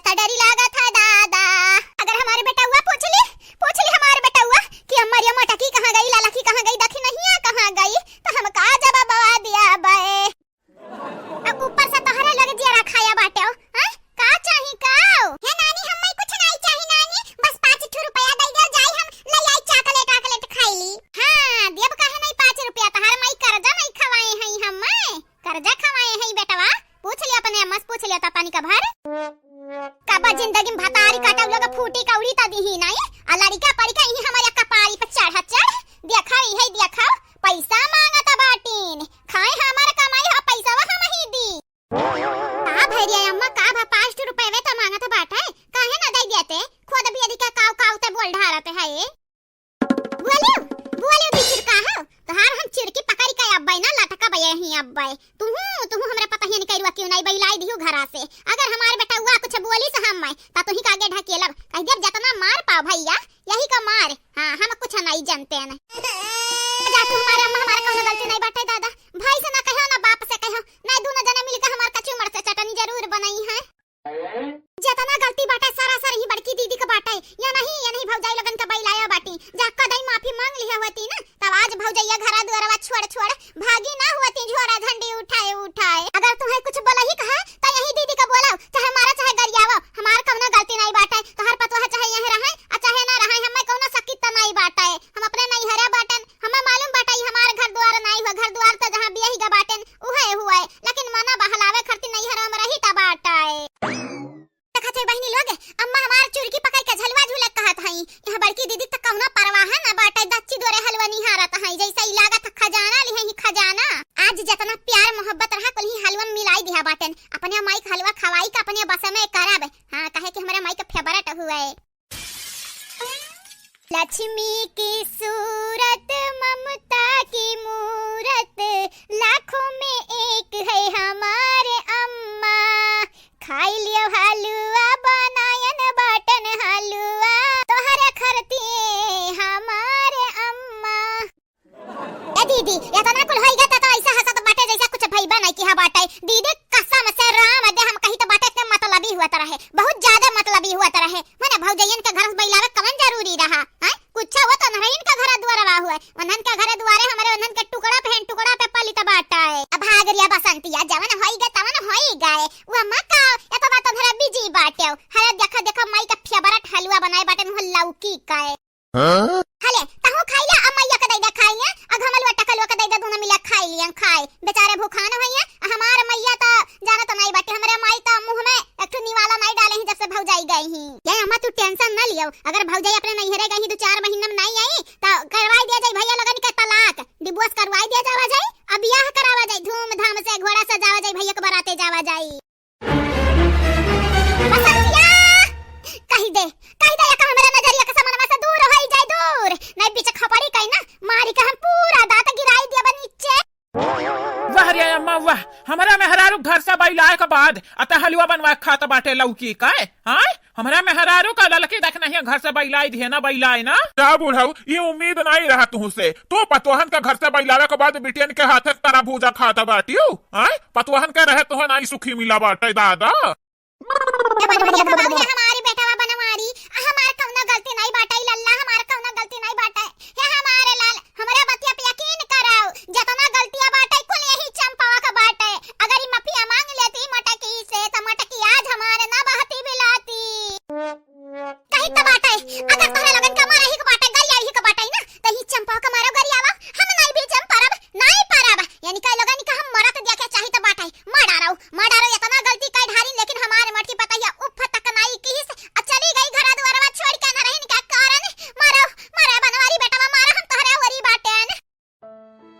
तो डरी लागा था दादा। अगर हमारे बेटा हुआ पूछ ली हमारे बेटा हुआ कि हमारी मोटा की कहाँ गई, लाला की कहाँ गई, दखी नहीं है कहाँ गई, तो हम का जवाब बवा दिया बे। अब ऊपर से तोहरा लगे जरा खाया बाटे हो, हां का चाही काओ हे नानी, हम्मे कुछ नहीं चाही नानी, बस 5 रुपया दे दो, जाई हम ले आई चॉकलेट खाई ली। हां देब काहे नहीं 5 रुपया, तोहर मई कर्जा नहीं खवाए हई, हम्मे कर्जा खवाए हई बेटवा। पूछ लिया अपने अम्मा से, पूछ लिया ता पानी का भर काबा जिंदगी में भातारी काटा लगा फूटी कौड़ी ता दी नहीं, आ लड़का पड़का ही हमारे कपारी पे चढ़ देखाई है, देखा पैसा मांगता बाटीन, खाए हमार कमाई हा पैसा वा हम ही दी। का भैरिया अम्मा का भा 5 रुपए वे तो मांगता बाटा है, काहे ना दे देते, खुद भी यदि का काव ते बोल ढारते है ये। बुआले दी चिरका हो तोहार हम चिरकी पकड़ी का अब्बाई ना लटका बये ही अब्बाई, तू हमरा पता ही नहीं करवा क्यों नहीं बैलाई दियो घरा से। अगर हमार बेटा हुआ कुछ बोली से हम ता तो ही का आगे ढकेलब, कह देब जतना मार पाओ भैया यही का मार। हां हम कुछ नहीं जानते हैं जा, तू हमारे अम्मा हमारे कोनो गलती नहीं बाटे दादा, भाई से ना कहो ना बाप से कहो, ना दोनों जने मिलकर हमार कचू मर से चटनी जरूर बनाई है। जतना गलती बाटे सरासर ही बड़की दीदी का बाटे, या नहीं भौजाई लगन का बैलाया बाटी, जा कदई माफी मांग लिया होती ना तब आज भौजैया घरा दुआरवा छोड़ भागी ना होती झोरा झंडी उठाए। अगर तुम्हें कुछ बोला ही कहा तो यही दीदी का बोलाओ, चाहे मारा चाहे गरियावा, हमार कौनो गलती नहीं बाटे, तोहर पतो है चाहे यहीं रहे आ चाहे ना रहे, हमें कौनो सकित त नहीं बाटे, हम अपने नहीं हरे बाटन, हमें मालूम बाटे हमार घर द्वार नहीं हुआ, घर द्वार तो जहां बियाही का बाटन उहे हुआ, लेकिन मना बहलावे खरती नहीं हरे में रही त बाटे। तखते बहनी लोग अम्मा हमार चुरकी पकड़ के झलवा झूले कहत हई, यहां बड़की दीदी त कौनो परवाह ना बाटे, दच्ची दोरे हलवा निहारत हई, जैसे ई लागत खजाना लिहे ही खजाना। आज जितना प्यार मोहब्बत रहा कुल ही हलवा मिलाई दिया बाटन, अपने माई का हलवा खवाई का अपने बस में करब। हां कहे कि हमारे माई का फेवरेट हुआ है। लक्ष्मी की सूरत ममता की मूरत, लाखों में एक है हमारे अम्मा, खाई लियो हलवा बनायन बाटन हलवा, तोहरे खरती हमारे अम्मा। ए दीदी इतना कुल होई गता तो ऐसा हसत बाटे जैसा कुछ भईबा नहीं किया बाटे, दीदी कसम से राम दे हम कही तो बाटे के मतलबी हुआ रहे, बहुत ज्यादा मतलबी हुआ रहे, माने भौजैयन के घर बैलावे कवन जरूरी रहा है, कुछ हो तो नहीं इनका घर द्वारा हुआ, उन्हन के घर द्वारे हमारे उन्हन के टुकड़ा पे पलित बाटा है। अब भागरिया बसंतिया जवन होई गए तवन होई गए, वो अम्मा का ये तो बात धरा बिजी बाटे, हरे देखा माई का फेवरेट हलवा बनाए बाटे मुह लौकी का है। हले तहु खाइले अम्मैया के दे खाइले, अघमलवा टकलवा के दे दोनों मिला खाई लियन, खाए बेचारे भूखान होइए, हमार मैया तो जाना तो नहीं बाटे, हमरे माई तो मुंह में एक निवाला नहीं डाले ही जब से भौजाई गई ही। ये अम्मा तू टेंशन ना लियो, अगर भौजाई अपने नैहरे गई 2-4 महीना में नहीं आई तो करवाई दिया जाए भैया लगन के तलाक, डिवोर्स करवाई दिया जावा जाए, अब ब्याह करावा जाए, धूमधाम से घोड़ा सजावा जाए, भैया के बाराते जावा जाए। कही दे का हमरा नजरिया के सामने से दूर होई जाए, दूर नहीं पीछे खपड़ी कहीं ना मारी के हम पूरा दांत गिराई दिया बन नीचे। वाह रे अम्मा वाह, हमरा मेहरारू घर से बैलाए के बाद अता हलवा बनवा खाता बाटे लौकी का है। हां हमरा मेहरारू का ललकी देख नहीं घर से बैलाई दिए ना बैलाए ना, क्या बुढ़ाऊ ये उम्मीद नहीं रहा तू से, तो पतोहन का घर से बैलावे के बाद बिटियन के हाथ तारा भूजा खाता बाटियो, हां पतोहन के रहे तो नहीं सुखी मिला बाटे दादा। हमारी बेटावा बनवारी हमार कौनो गलती नहीं बाटे, लल्ला हमार कौनो गलती नहीं बाटे, हे हमारे लाल हमरे बतिया पे यकीन कराओ, जतना गलतियां बाटे कुल यही चंपावा का बाटे, अगर ई माफिया मांग लेती मटकी से तो मटकी आज हमारे ना बहती बिलाती। कहीं तो बाटे अगर तोरे लगन का मारा ही का बाटे गरिया ही का बाटे ना, तो ही चंपा का मारो गरियावा, हम नहीं भी चंप परब यानी कई लगन का हम मरत देखे चाही तो बाटे मार डारो इतना गलती कई ढारी, लेकिन हमारे मटकी पता है उफ तक नहीं की चली गई घर द्वारवा छोड़ के ना रहन का कारण, मारो बनवारी बेटावा मारो, हम तोहरे वरी बाटेन।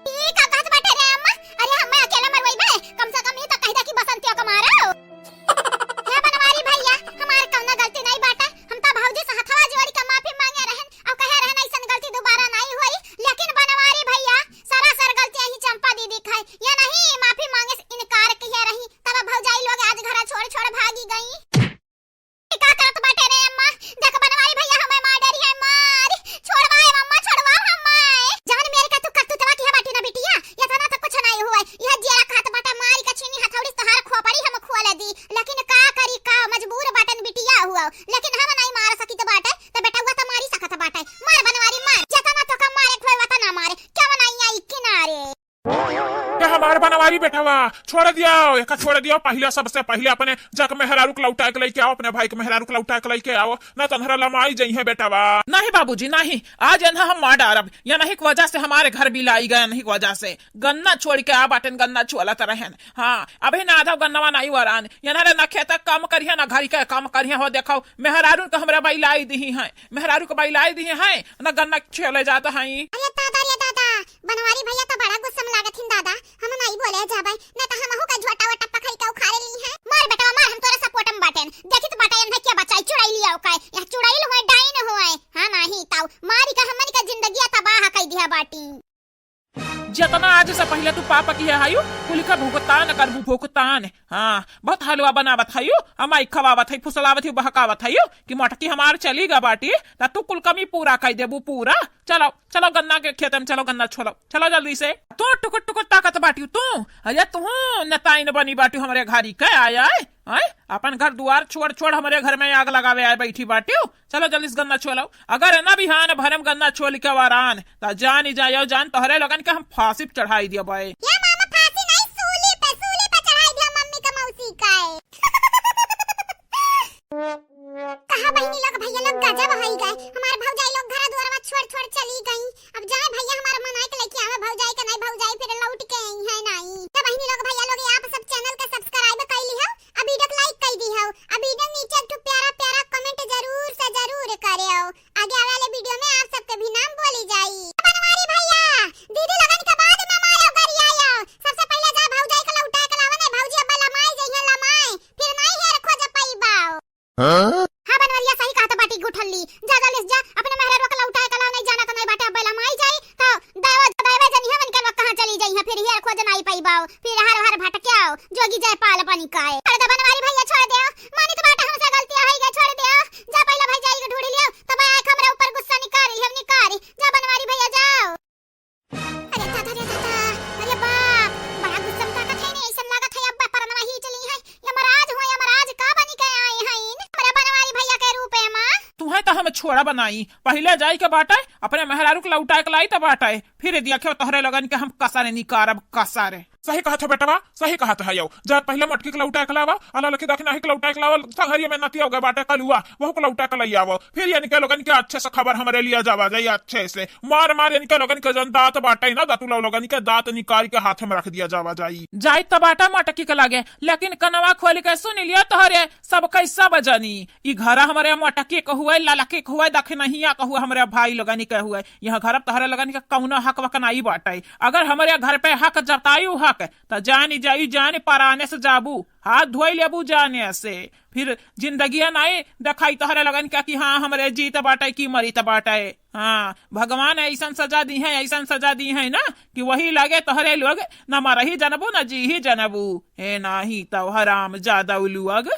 ठीक है कहत बाटे रे अम्मा, अरे हम अकेला मरवई बे, कम से कम ये तो कह दे कि बसंतिया को मारो। हे बनवारी भैया हमार कौनो गलती नहीं बाटे, हम तो भौजी से हथवा जोड़ के माफी मांगे रहन और कहे रहन ऐसन गलती दोबारा नहीं होई, लेकिन बनवारी भैया सरासर गलतियां ही चंपा दीदी खाए, या नहीं माफी मांगे से इनकार किया रही, तब भौजाई लोग आज घर छोड़ भागी गई। का करत बाटे रे अम्मा, देख बनवारी भैया हमें मार डरी है, मार छोड़वाए अम्मा छोड़वाओ हमें, जान मेरे का तू करतुतवा की है बाटी ना बिटिया, ये तना तो कुछ नहीं हुआ, यह जेरा खात बाटा मारी का छीनी हथौड़ी तोहार खोपड़ी हम खोले दी, लेकिन का करी का मजबूर बाटन बिटिया। बनवारी बेटावा छोड़ दिया एक छोड़ दिया पहले सबसे पहले अपने जग मेहरारू के लौटा के लेके आओ अपने भाई के मेहरारू के लौटा के लेके आओ न तनहरा लमाई जई है बेटावा। नहीं बाबूजी नहीं, आज यहाँ हम मार डारब या नहीं की वजह से हमारे घर भी लाई गया नहीं की वजह से गन्ना छोड़ के आ बाटन गन्ना चोलत रहन। हाँ अभी ना आधा गन्नवा नहीं वरान यहाँ न खेत काम करिए न घरी के काम करिए हो देखो मेहरारू के हमरा बाई लाई दी है मेहरारू के बाई लाई दी है न गन्ना चले जाता है। अरे दादा बनवारी भैया तो बड़ा गुस्सा में लागत हिन दादा हम नहीं बोले जाबे न त हमहु का झोटा वटा पकड़ के उखाड़े ली है। मार बेटा मार हम तोरा सपोर्ट में बाटेन देखी तो बाटा एन क्या बचाई चुड़ाई लिया काय या चुड़ाइल होए डाइन होए। हां नहीं ताऊ मारी का हमनी का जिंदगी तबाह कर दिया बाटी। जितना आज से पहले तू पापा की है हायु कुल का भुगतान करबू भुगतान। हाँ बहुत हलवा बनावत हायु हमारी खवावत है फुसलावत बहकावत हायु कि मटकी हमार चलीगा बाटी ता तू कुल कमी पूरा कर देबू पूरा। चलो चलो गन्ना के खेत में चलो गन्ना छोड़ो चलो जल्दी से। तू टुकुर टुकुर ताकत बाटी तू अरे तू नताइन बनी बाटी हमारे घरी के आया है अपन घर दुआर छोड़ छोड़ हमारे घर में आग लगावे आए बैठी बाटी। चलो जल्दी से गन्ना छोड़ो अगर न बिहान भरम गन्ना छोड़ के वारान ता जान ही जायो जान तोहरे लगन के हम फांसी पे चढ़ाई दिया भाई। या मामा फांसी नहीं सूली पे चढ़ाई दिया मम्मी का मौसी का है। कहा बहनी लोग भैया लोग गजब होई गए हमारे भौजाई लोग घर दुआर छोड़ छोड़ चली गई। अब जाए भैया हमारा मनाए के लेके आवे भौजाई का नहीं भौजाई फिर लौट के आई है नहीं। तो बहनी लोग भैया लोग आप सब चैनल का सब्सक्राइब कर ली हो अब वीडियो को लाइक कर दी हो अब वीडियो नीचे एक प्यारा प्यारा कमेंट जरूर से जरूर करे हो आगे वाले वीडियो में आप सबके भी नाम बोली जाई। बनवारी भैया दीदी लगन के बाद में मारो गरिया आयो सबसे पहले जा भौजाई का लौटा के लावे नहीं भौजी अब लमाई जइहे लमाई फिर नहीं हेर खोज पाईबाओ। हां बनवरिया सही कहा तो बाटी गुठल्ली जा जा लेस जा अपने मेहरारू का लौटा के लाव नहीं जाना तो नहीं बाटे अब लमाई जाई तो दावा जनी हमन के कहां चली जाई है फिर हेर खोज नहीं पाईबाओ फिर हर हर भटके आओ जोगी जय पाल बनी काए। अरे तो बनवारी भैया छोड़ दे मानी तो बाटा हमसे गलती होई गई छोड़ दे जा पहले भौजाई को ढूंढ लियो तब आए हमरा ऊपर गुस्सा निकाली हम निकाली जा बनवारी भैया जाओ। अरे दादा अरे बाप बड़ा गुस्सा में ताकत है नहीं ऐसा लागत है अब परनवा ही चली है यमराज का बनी के आए हैं हमरा बनवारी भैया के रूप में। तुम्हें तो हम छोड़ा बनाई पहले जाई के बाटा अपने मेहरारू के लौटा के लाई तो बाटा फिर देखो तोहरे लगन के हम कसारे निकारब कसारे। सही कहा था बेटवा सही कहा था यो जा पहले मटकी के लौटा के लावा अला लके दखना ही के लौटा के लावा संहरिया में नती होगा बाटे कलुआ वो को लौटा के लई आवो फिर यानी के लोगन के अच्छे से खबर हमरे लिया जावा जाई अच्छे से मार मार यानी के लोगन के जन दांत बाटे ना दातु लोगन के दांत निकाल के हाथ में रख दिया जावा जाई जाई तो बाटा मटकी के लागे लेकिन कनवा खोल के सुन लिया तोहरे सब कैसा बजानी ई घर हमारे मटकी के हुए ललकी के हुए दख नहीं का हुए हमारे भाई लोगन के हुए यह घर तोहरे लगन के कौनो हक वक नहीं बाटे अगर हमारे घर पे हक जतायु हक तो जानी जाई जाने पराने से जाबू हाथ धोई लेबू जाने से फिर जिंदगी नहीं दिखाई तोहरे लगन क्या कि हाँ हमारे जीत बाटे की मरी त बाटे। हाँ भगवान ऐसा सजा दी है ना कि वही लगे तोहरे लोग न मर ही जनबू न जी ही जनबू हे नाही तो हराम ज्यादा लोग।